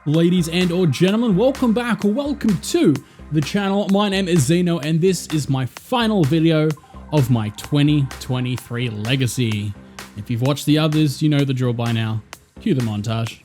Ladies and or gentlemen, welcome back or welcome to the channel. My name is Zeno and this is my final video of my 2023 legacy. If you've watched the others, you know the drill by now. Cue the montage.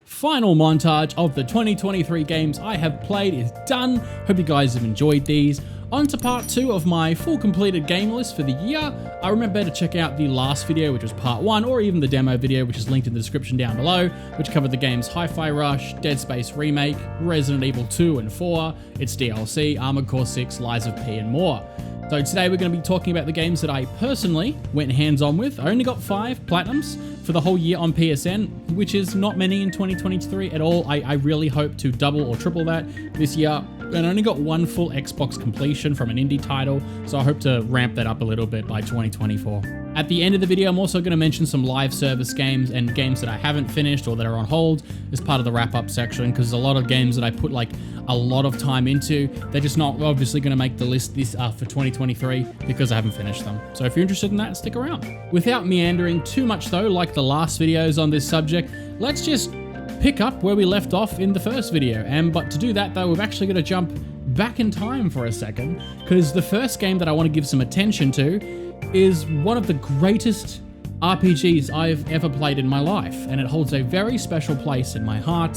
Final montage of the 2023 games I have played is done. Hope you guys have enjoyed these. On to part 2 of my full completed game list for the year. Remember to check out the last video, which was part 1, or even the demo video, which is linked in the description down below, which covered the games Hi-Fi Rush, Dead Space Remake, Resident Evil 2 and 4, its DLC, Armored Core 6, Lies of P, and more. So today we're going to be talking about the games that I personally went hands-on with. I only got 5 platinums for the whole year on PSN, which is not many in 2023 at all. I really hope to double or triple that this year. And I only got 1 full Xbox completion from an indie title, so I hope to ramp that up a little bit by 2024. At the end of the video, I'm also going to mention some live service games and games that I haven't finished or that are on hold as part of the wrap-up section, because there's a lot of games that I put like a lot of time into. They're just not obviously going to make the list this for 2023 because I haven't finished them. So if you're interested in that, stick around. Without meandering too much though, like the last videos on this subject, let's just pick up where we left off in the first video. But to do that though, we've actually got to jump back in time for a second, because the first game that I want to give some attention to is one of the greatest RPGs I've ever played in my life, and it holds a very special place in my heart,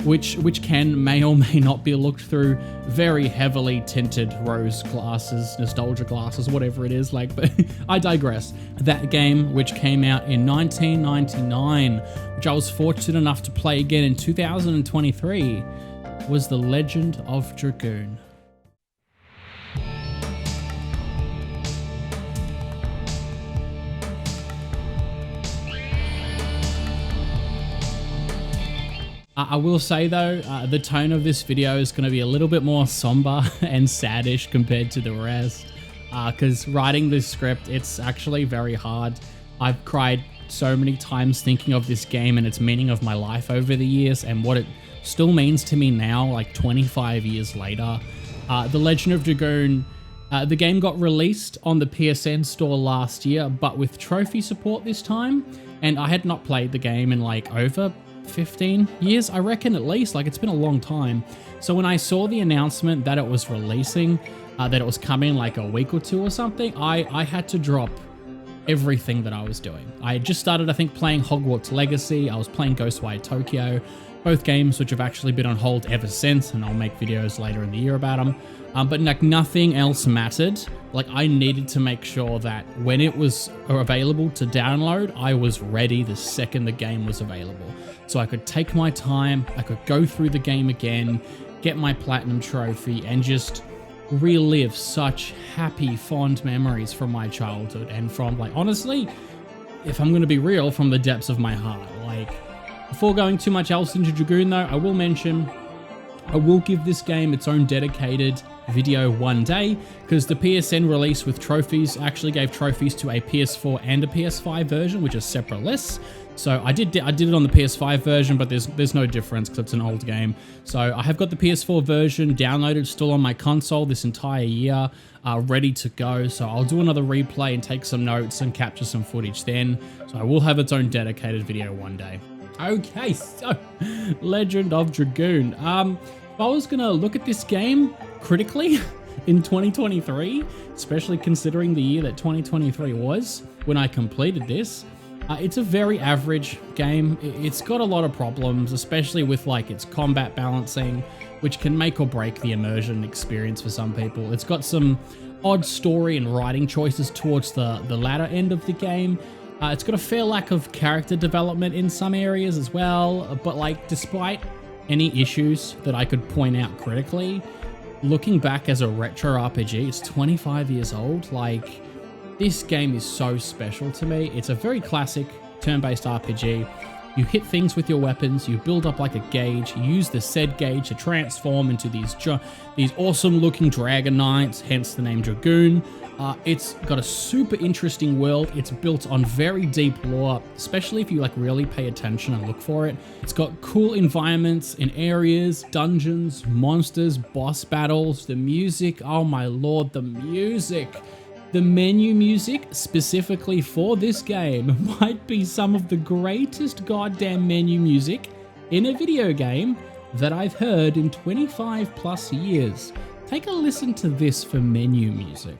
which may or may not be looked through very heavily tinted rose glasses, nostalgia glasses, whatever it is, like, but I digress. That game, which came out in 1999, which I was fortunate enough to play again in 2023, was The Legend of Dragoon. I will say though, the tone of this video is going to be a little bit more somber and saddish compared to the rest, because writing this script, it's actually very hard. I've cried so many times thinking of this game and its meaning of my life over the years and what it still means to me now, like 25 years later. The Legend of Dragoon, the game got released on the PSN store last year, but with trophy support this time, and I had not played the game in like over 15 years, I reckon, at least. Like, it's been a long time. So when I saw the announcement that it was releasing, that it was coming like a week or two or something, I had to drop everything that I was doing. I had just started, I think, playing Hogwarts Legacy. I was playing Ghostwire Tokyo, both games which have actually been on hold ever since, and I'll make videos later in the year about them. But like, nothing else mattered. Like, I needed to make sure that when it was available to download, I was ready the second the game was available. So I could take my time, I could go through the game again, get my platinum trophy, and just relive such happy, fond memories from my childhood, and from, like, honestly, if I'm going to be real, from the depths of my heart. Like, Before going too much else into Dragoon though, I will mention, I will give this game its own dedicated video one day, because the PSN release with trophies actually gave trophies to a PS4 and a PS5 version, which is separate lists. So I did it on the PS5 version, but there's no difference because it's an old game. So I have got the PS4 version downloaded, still on my console this entire year, ready to go. So I'll do another replay and take some notes and capture some footage then. So I will have its own dedicated video one day. Okay, so Legend of Dragoon. If I was gonna look at this game critically in 2023, especially considering the year that 2023 was when I completed this, it's a very average game. It's got a lot of problems, especially with like its combat balancing, which can make or break the immersion experience for some people. It's got some odd story and writing choices towards the latter end of the game. It's got a fair lack of character development in some areas as well, but like despite any issues that I could point out critically, looking back as a retro RPG, it's 25 years old, like this game is so special to me. It's a very classic turn-based RPG. You hit things with your weapons, you build up like a gauge, you use the said gauge to transform into these awesome looking dragon knights, hence the name Dragoon. It's got a super interesting world. It's built on very deep lore, especially if you like really pay attention and look for it. It's got cool environments and areas, dungeons, monsters, boss battles, the music. Oh my lord, the music. The menu music specifically for this game might be some of the greatest goddamn menu music in a video game that I've heard in 25 plus years. Take a listen to this for menu music.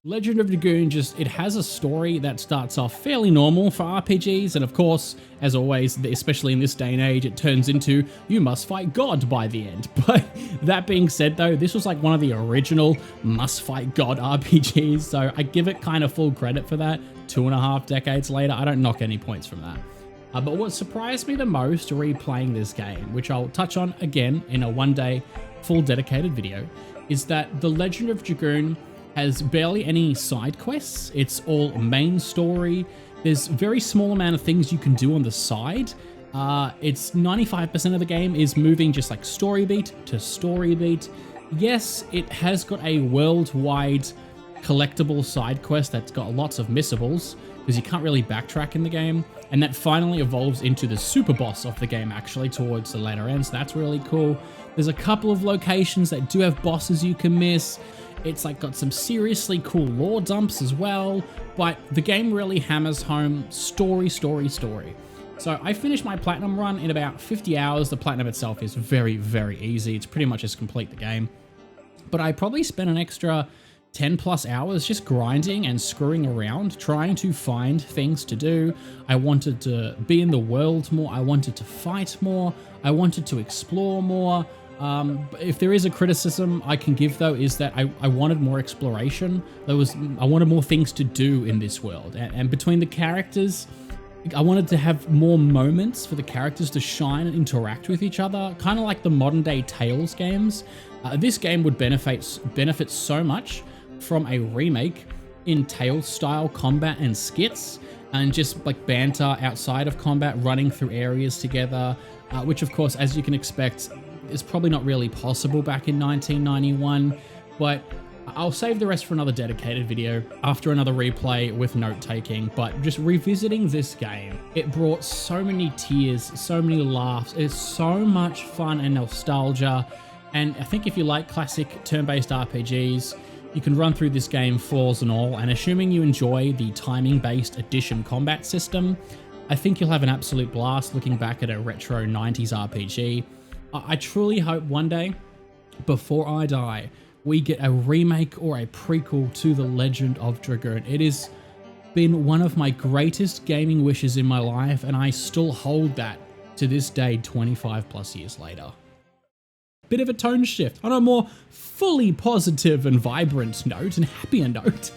Legend of Dragoon it has a story that starts off fairly normal for RPGs, and of course, as always, especially in this day and age, it turns into you must fight God by the end. But that being said though, this was like one of the original must fight God RPGs, so I give it kind of full credit for that. 2.5 decades later, I don't knock any points from that. But what surprised me the most replaying this game, which I'll touch on again in a one-day full dedicated video, is that the Legend of Dragoon has barely any side quests. It's all main story. There's very small amount of things you can do on the side. It's 95% of the game is moving just like story beat to story beat. Yes, it has got a worldwide collectible side quest that's got lots of missables, because you can't really backtrack in the game, and that finally evolves into the super boss of the game actually towards the later end, so that's really cool. There's a couple of locations that do have bosses you can miss. It's like got some seriously cool lore dumps as well, but the game really hammers home story. So I finished my platinum run in about 50 hours. The platinum itself is very, very easy. It's pretty much just complete the game. But I probably spent an extra 10 plus hours just grinding and screwing around, trying to find things to do. I wanted to be in the world more. I wanted to fight more. I wanted to explore more. If there is a criticism I can give though, is that I wanted more exploration. I wanted more things to do in this world, and between the characters, I wanted to have more moments for the characters to shine and interact with each other, kind of like the modern day Tales games. This game would benefit so much from a remake in Tales style combat and skits, and just like banter outside of combat, running through areas together, which of course, as you can expect, is probably not really possible back in 1991, but I'll save the rest for another dedicated video after another replay with note-taking. But just revisiting this game, it brought so many tears, so many laughs. It's so much fun and nostalgia, and I think if you like classic turn-based RPGs, you can run through this game flaws and all, and assuming you enjoy the timing-based addition combat system, I think you'll have an absolute blast looking back at a retro 90s RPG. I truly hope one day, before I die, we get a remake or a prequel to The Legend of Dragoon. It has been one of my greatest gaming wishes in my life, and I still hold that to this day, 25 plus years later. Bit of a tone shift on a more fully positive and vibrant note and happier note.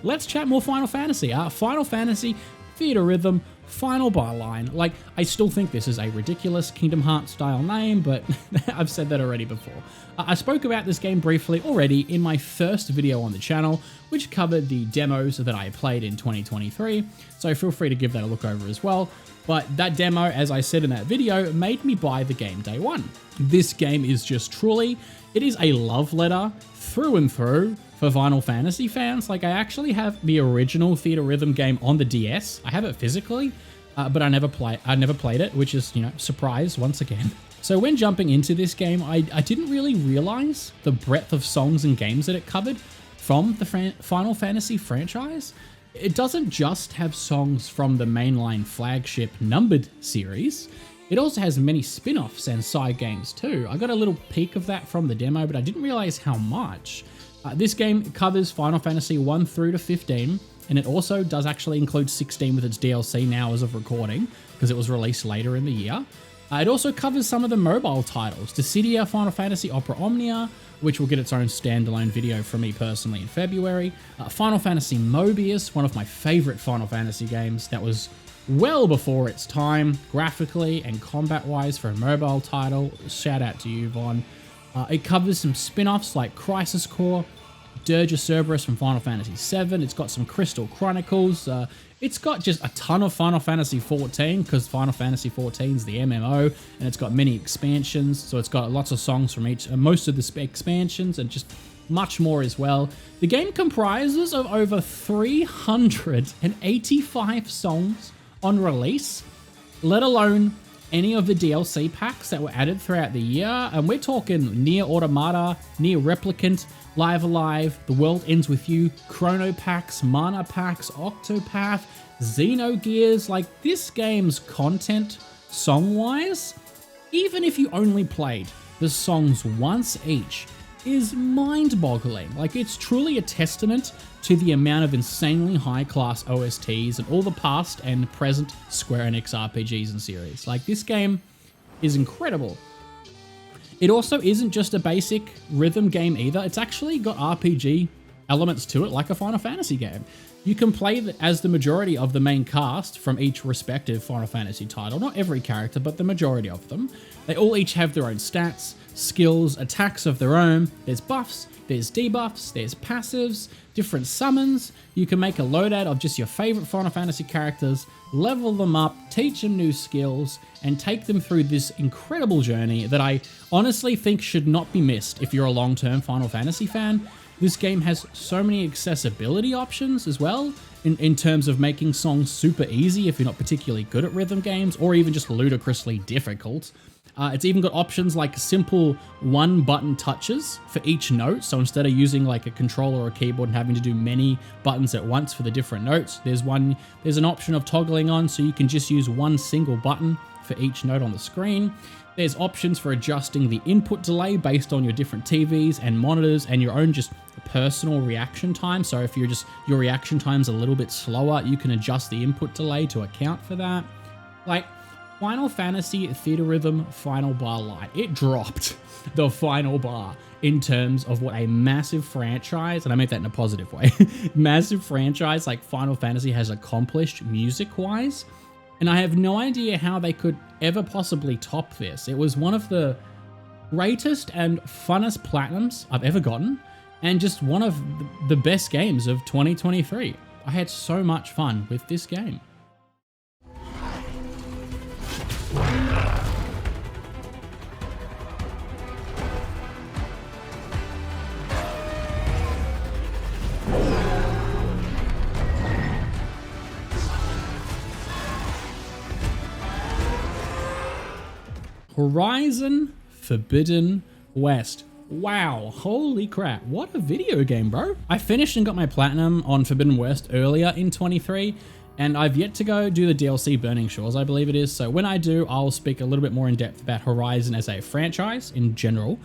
Let's chat more Final Fantasy. Final Fantasy Theatrythm Final Bar line. Like, I still think this is a ridiculous Kingdom Hearts style name, but I've said that already before. I spoke about this game briefly already in my first video on the channel, which covered the demos that I played in 2023, so feel free to give that a look over as well. But that demo, as I said in that video, made me buy the game day one. This game is just truly, it is a love letter through and through for Final Fantasy fans. Like, I actually have the original Theatrythm game on the DS. I have it physically, but I never played it, which is, you know, surprise once again. So when jumping into this game, I didn't really realize the breadth of songs and games that it covered from the Final Fantasy franchise. It doesn't just have songs from the mainline flagship numbered series. It also has many spin-offs and side games too. I got a little peek of that from the demo, but I didn't realize how much. This game covers Final Fantasy 1 through to 15, and it also does actually include 16 with its DLC now as of recording, because it was released later in the year. It also covers some of the mobile titles, Dissidia, Final Fantasy Opera Omnia, which will get its own standalone video from me personally in February. Final Fantasy Mobius, one of my favorite Final Fantasy games that was well before its time, graphically and combat-wise for a mobile title. Shout out to you, Vaughn. It covers some spin-offs like Crisis Core, Dirge of Cerberus from Final Fantasy VII. It's got some Crystal Chronicles. It's got just a ton of Final Fantasy XIV, because Final Fantasy XIV is the MMO, and it's got many expansions. So it's got lots of songs from each, most of the expansions, and just much more as well. The game comprises of over 385 songs on release, let alone any of the DLC packs that were added throughout the year. And we're talking Nier Automata, Nier Replicant, Live Alive, The World Ends With You, Chrono Packs, Mana Packs, Octopath, Xenogears. Like, this game's content, song-wise, even if you only played the songs once each, is mind-boggling. Like, it's truly a testament to the amount of insanely high-class OSTs and all the past and present Square Enix RPGs and series. Like, this game is incredible. It also isn't just a basic rhythm game either. It's actually got RPG elements to it, like a Final Fantasy game. You can play as the majority of the main cast from each respective Final Fantasy title. Not every character, but the majority of them. They all each have their own stats, skills, attacks of their own. There's buffs, there's debuffs, there's passives, different summons. You can make a loadout of just your favorite Final Fantasy characters, level them up, teach them new skills, and take them through this incredible journey that I honestly think should not be missed if you're a long-term Final Fantasy fan. This game has so many accessibility options as well, in terms of making songs super easy if you're not particularly good at rhythm games, or even just ludicrously difficult. It's even got options like simple one-button touches for each note, so instead of using like a controller or a keyboard and having to do many buttons at once for the different notes, there's an option of toggling on, so you can just use one single button for each note on the screen. There's options for adjusting the input delay based on your different TVs and monitors and your own just personal reaction time. So if your reaction time's a little bit slower, you can adjust the input delay to account for that. Like, Final Fantasy Theatrythm Final Bar line, it dropped the final bar in terms of what a massive franchise, and I mean that in a positive way, massive franchise like Final Fantasy has accomplished music-wise. And I have no idea how they could ever possibly top this. It was one of the greatest and funnest platinums I've ever gotten, and just one of the best games of 2023. I had so much fun with this game. Horizon Forbidden West. Wow, holy crap, what a video game, bro. I finished and got my platinum on Forbidden West earlier in 23, and I've yet to go do the DLC Burning Shores, I believe it is. So when I do, I'll speak a little bit more in depth about Horizon as a franchise in general,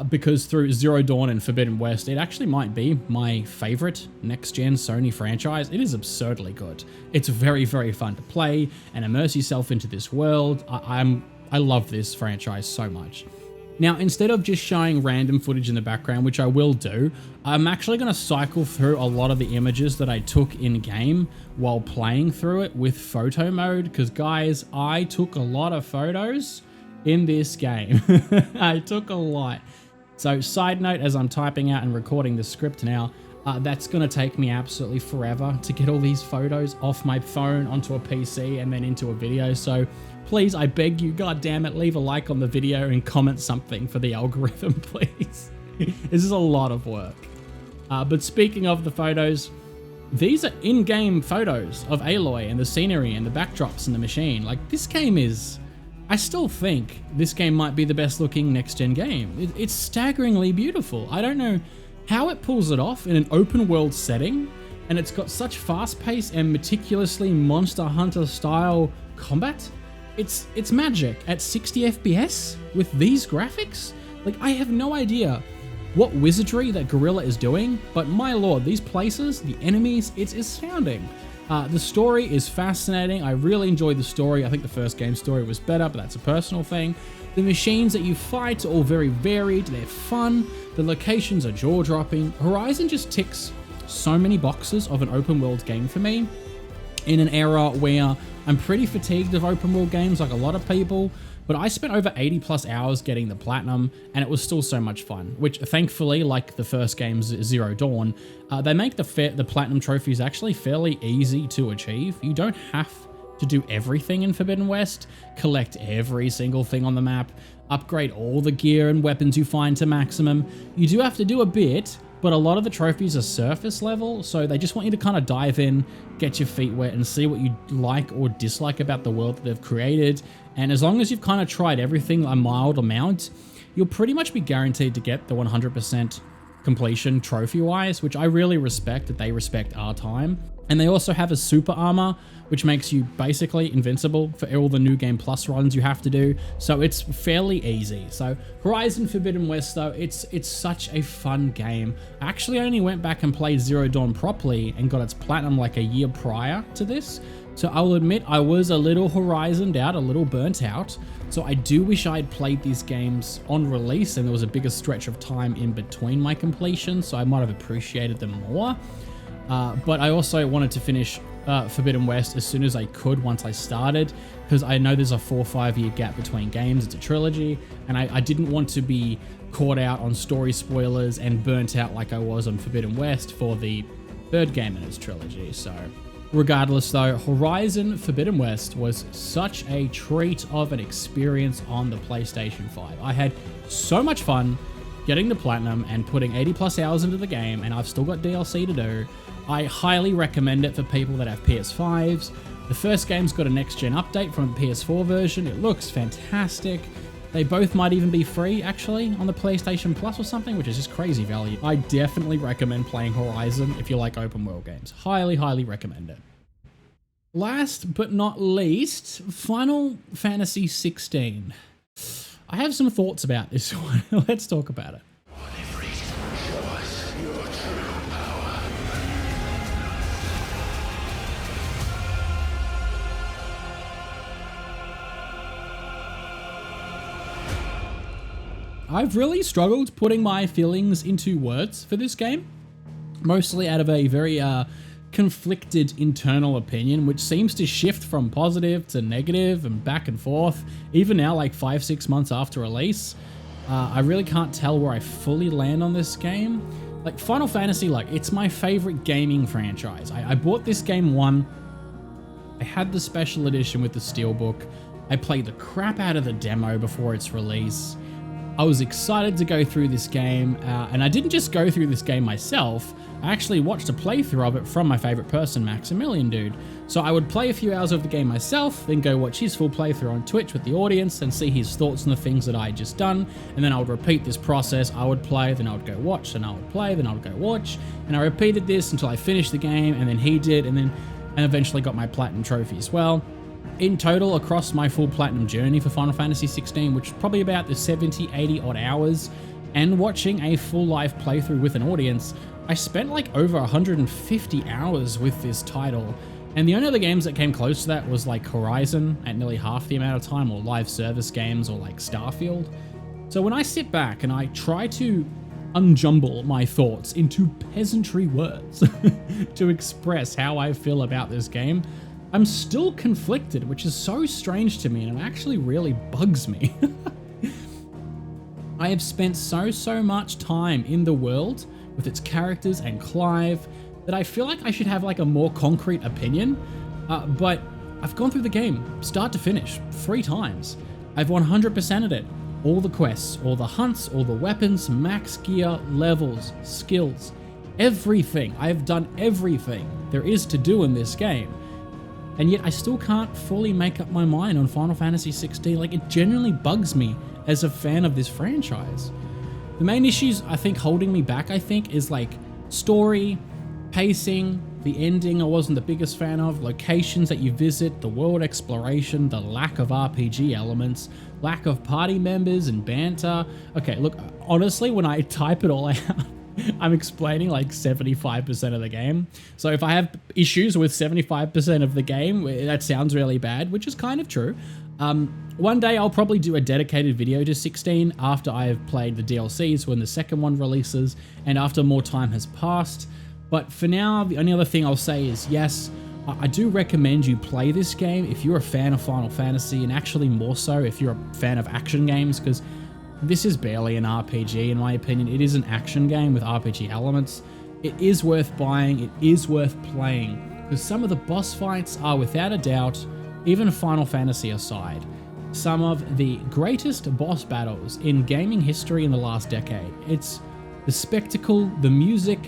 because through Zero Dawn and Forbidden West, it actually might be my favorite next-gen Sony franchise. It is absurdly good. It's very, very fun to play and immerse yourself into this world. I love this franchise so much. Now, instead of just showing random footage in the background, which I will do, I'm actually going to cycle through a lot of the images that I took in game while playing through it with photo mode, because guys, I took a lot of photos in this game. I took a lot. So side note, as I'm typing out and recording the script now, that's going to take me absolutely forever to get all these photos off my phone onto a PC and then into a video. So please, I beg you, god damn it, leave a like on the video and comment something for the algorithm, please. This is a lot of work. But speaking of the photos, these are in-game photos of Aloy and the scenery and the backdrops and the machine. Like, this game is... I still think this game might be the best looking next-gen game. It's staggeringly beautiful. I don't know how it pulls it off in an open world setting, and it's got such fast-paced and meticulously Monster Hunter style combat. It's magic at 60 FPS with these graphics. Like, I have no idea what wizardry that Guerrilla is doing, but my lord, these places, the enemies, it's astounding. The story is fascinating. I really enjoyed the story. I think the first game story was better, but that's a personal thing. The machines that you fight are all very varied. They're fun. The locations are jaw-dropping. Horizon just ticks so many boxes of an open world game for me in an era where I'm pretty fatigued of open world games like a lot of people, but I spent over 80 plus hours getting the platinum, and it was still so much fun, which thankfully, like the first game's Zero Dawn, they make the platinum trophies actually fairly easy to achieve. You don't have to do everything in Forbidden West, collect every single thing on the map, upgrade all the gear and weapons you find to maximum. You do have to do a bit, but a lot of the trophies are surface level, so they just want you to kind of dive in, get your feet wet, and see what you like or dislike about the world that they've created. And as long as you've kind of tried everything a mild amount, you'll pretty much be guaranteed to get the 100% completion trophy-wise, which I really respect that they respect our time. And they also have a super armor, which makes you basically invincible for all the New Game Plus runs you have to do. So it's fairly easy. So Horizon Forbidden West, though, it's such a fun game. I actually only went back and played Zero Dawn properly and got its platinum like a year prior to this. So I'll admit I was a little Horizoned out, a little burnt out. So I do wish I'd played these games on release and there was a bigger stretch of time in between my completion, so I might have appreciated them more. But I also wanted to finish Forbidden West as soon as I could once I started, because I know there's a 4 or 5 year gap between games. It's a trilogy, and I didn't want to be caught out on story spoilers and burnt out like I was on Forbidden West for the third game in its trilogy. So regardless though, Horizon Forbidden West was such a treat of an experience on the PlayStation 5. I had so much fun getting the platinum and putting 80 plus hours into the game, and I've still got DLC to do. I highly recommend it for people that have PS5s. The first game's got a next-gen update from the PS4 version. It looks fantastic. They both might even be free, actually, on the PlayStation Plus or something, which is just crazy value. I definitely recommend playing Horizon if you like open world games. Highly, highly recommend it. Last but not least, Final Fantasy 16. I have some thoughts about this one. Let's talk about it. I've really struggled putting my feelings into words for this game, mostly out of a very conflicted internal opinion, which seems to shift from positive to negative and back and forth, even now, like 5-6 months after release. I really can't tell where I fully land on this game. Like Final Fantasy, like it's my favorite gaming franchise. I bought this game I had the special edition with the Steelbook. I played the crap out of the demo before its release. I was excited to go through this game, and I didn't just go through this game myself. I actually watched a playthrough of it from my favorite person, Maximilian Dude. So I would play a few hours of the game myself, then go watch his full playthrough on Twitch with the audience and see his thoughts on the things that I had just done, and then I would repeat this process. I would play, then I would go watch, then I would play, then I would go watch, and I repeated this until I finished the game, and then he did, and eventually got my platinum trophy as well. In total, across my full platinum journey for Final Fantasy 16, which is probably about the 70, 80 odd hours, and watching a full live playthrough with an audience, I spent like over 150 hours with this title. And the only other games that came close to that was like Horizon at nearly half the amount of time, or live service games, or like Starfield. So when I sit back and I try to unjumble my thoughts into peasantry words to express how I feel about this game, I'm still conflicted, which is so strange to me and it actually really bugs me. I have spent so much time in the world with its characters and Clive that I feel like I should have like a more concrete opinion, but I've gone through the game start to finish 3 times. I've 100%ed it. All the quests, all the hunts, all the weapons, max gear, levels, skills, everything. I have done everything there is to do in this game. And yet I still can't fully make up my mind on Final Fantasy 16. Like, it genuinely bugs me as a fan of this franchise. The main issues I think holding me back, is like story, pacing, the ending I wasn't the biggest fan of, locations that you visit, the world exploration, the lack of RPG elements, lack of party members and banter. Okay, look, honestly, when I type it all out, I'm explaining like 75% of the game. So if I have issues with 75% of the game, that sounds really bad, which is kind of true. One day I'll probably do a dedicated video to 16 after I have played the DLCs when the second one releases and after more time has passed. But for now, the only other thing I'll say is, yes, I do recommend you play this game if you're a fan of Final Fantasy, and actually more so if you're a fan of action games, because this is barely an RPG in my opinion. It is an action game with RPG elements. It is worth buying, it is worth playing, because some of the boss fights are without a doubt, even Final Fantasy aside, some of the greatest boss battles in gaming history in the last decade. It's the spectacle, the music,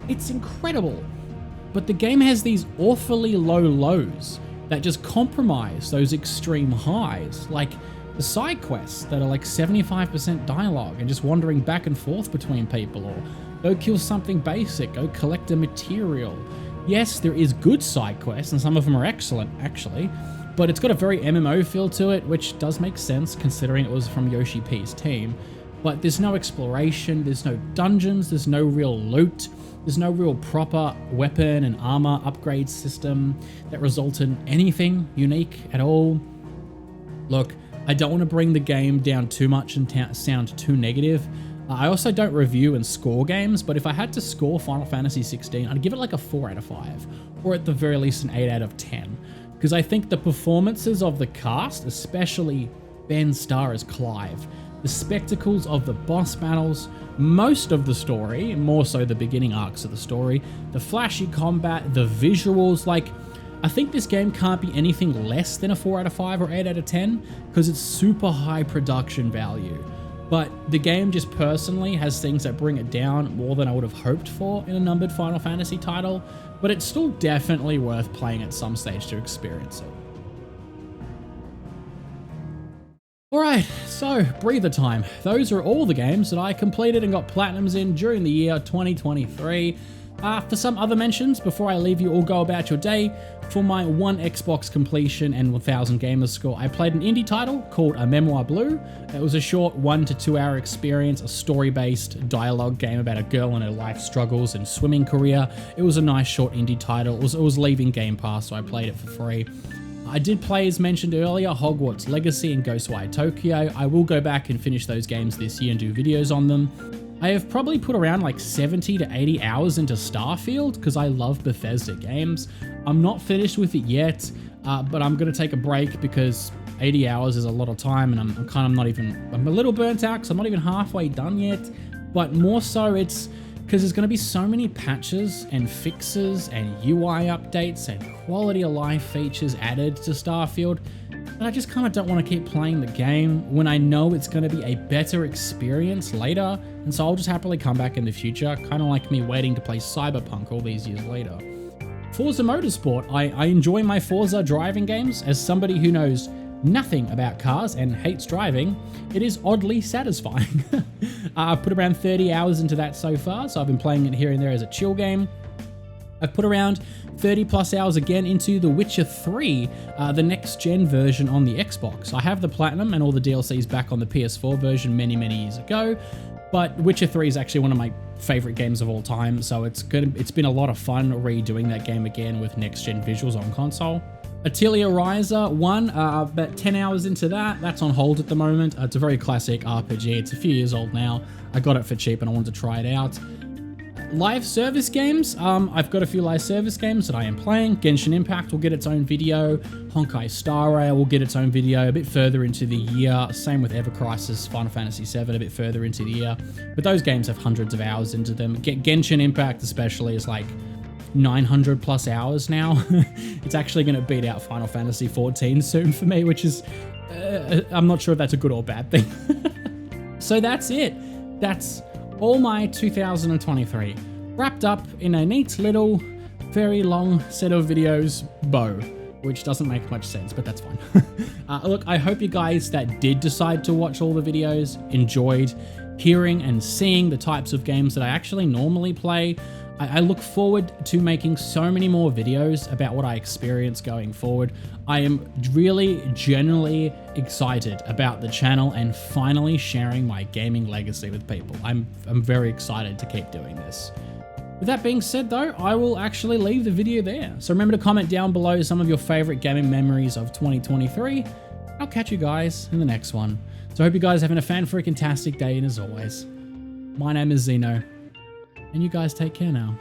it's incredible. But the game has these awfully low lows that just compromise those extreme highs, like the side quests that are like 75% dialogue and just wandering back and forth between people, or go kill something basic, go collect a material. Yes, there is good side quests and some of them are excellent actually, but it's got a very MMO feel to it, which does make sense considering it was from Yoshi P's team. But there's no exploration, there's no dungeons, there's no real loot, there's no real proper weapon and armor upgrade system that result in anything unique at all. Look, I don't want to bring the game down too much and sound too negative. I also don't review and score games, but if I had to score Final Fantasy 16, I'd give it like a 4 out of 5, or at the very least an 8 out of 10. Because I think the performances of the cast, especially Ben Starr as Clive, the spectacles of the boss battles, most of the story, more so the beginning arcs of the story, the flashy combat, the visuals, like, I think this game can't be anything less than a 4 out of 5 or 8 out of 10, because it's super high production value. But the game just personally has things that bring it down more than I would have hoped for in a numbered Final Fantasy title, but it's still definitely worth playing at some stage to experience it. Alright, so breather time. Those are all the games that I completed and got platinums in during the year 2023. For some other mentions, before I leave you all go about your day, for my 1 Xbox completion and 1000 gamers score, I played an indie title called Memoir Blue. It was a short 1 to 2 hour experience, a story-based dialogue game about a girl and her life struggles and swimming career. It was a nice short indie title. It was leaving Game Pass, so I played it for free. I did play, as mentioned earlier, Hogwarts Legacy and Ghostwire Tokyo. I will go back and finish those games this year and do videos on them. I have probably put around like 70 to 80 hours into Starfield because I love Bethesda games. I'm not finished with it yet, but I'm going to take a break because 80 hours is a lot of time and I'm a little burnt out because I'm not even halfway done yet. But more so it's because there's going to be so many patches and fixes and UI updates and quality of life features added to Starfield. But I just kind of don't want to keep playing the game when I know it's going to be a better experience later, and so I'll just happily come back in the future, kind of like me waiting to play Cyberpunk all these years later. Forza Motorsport. I enjoy my Forza driving games. As somebody who knows nothing about cars and hates driving, it is oddly satisfying. I've put around 30 hours into that so far, so I've been playing it here and there as a chill game. I've put around 30 plus hours again into The Witcher 3, the next gen version on the Xbox. I have the Platinum and all the DLCs back on the PS4 version many years ago, but Witcher 3 is actually one of my favorite games of all time, so it's been a lot of fun redoing that game again with next gen visuals on console. Atelier Ryza 1, about 10 hours into that. That's on hold at the moment. It's a very classic RPG. It's a few years old now. I got it for cheap and I wanted to try it out. Live service games. I've got a few live service games that I am playing. Genshin Impact will get its own video. Honkai Star Rail will get its own video a bit further into the year. Same with Ever Crisis, Final Fantasy VII a bit further into the year. But those games have hundreds of hours into them. Genshin Impact especially is like 900 plus hours now. It's actually going to beat out Final Fantasy XIV soon for me, which is, I'm not sure if that's a good or bad thing. So that's it. That's all my 2023 wrapped up in a neat little, very long set of videos bow, which doesn't make much sense, but that's fine. Look, I hope you guys that did decide to watch all the videos enjoyed hearing and seeing the types of games that I actually normally play. I look forward to making so many more videos about what I experience going forward. I am really genuinely excited about the channel and finally sharing my gaming legacy with people. I'm very excited to keep doing this. With that being said though, I will actually leave the video there. So remember to comment down below some of your favorite gaming memories of 2023. I'll catch you guys in the next one. So I hope you guys are having a fan-freaking-tastic day, and as always, my name is Zeno. And you guys take care now.